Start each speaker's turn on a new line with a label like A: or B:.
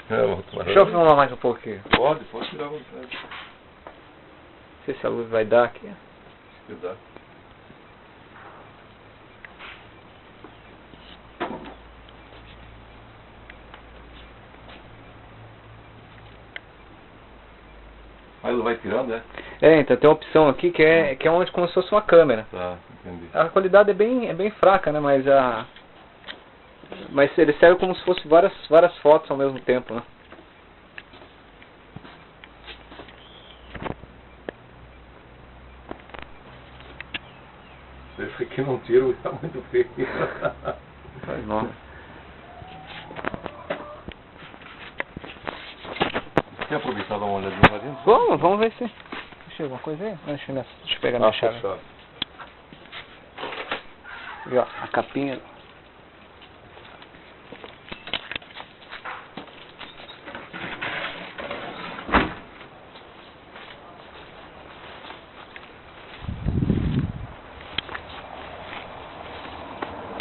A: Não,
B: Deixa eu filmar mais um pouquinho.
A: pode tirar à vontade.
B: Não sei se a luz vai dar aqui.
A: Se dá. Aí ele vai tirando, né?
B: É, então tem uma opção aqui que é onde como se fosse uma câmera.
A: Tá, entendi.
B: A qualidade é bem fraca, né? Mas ele serve como se fosse várias fotos ao mesmo tempo, né?
A: Esse aqui não tiro, tá muito feio.
B: Faz mal.
A: Quer aproveitar e dar uma olhadinha lá dentro?
B: Vamos ver se chega alguma coisa aí. Deixa eu pegar minha chave.
A: Fechado.
B: E ó, a capinha.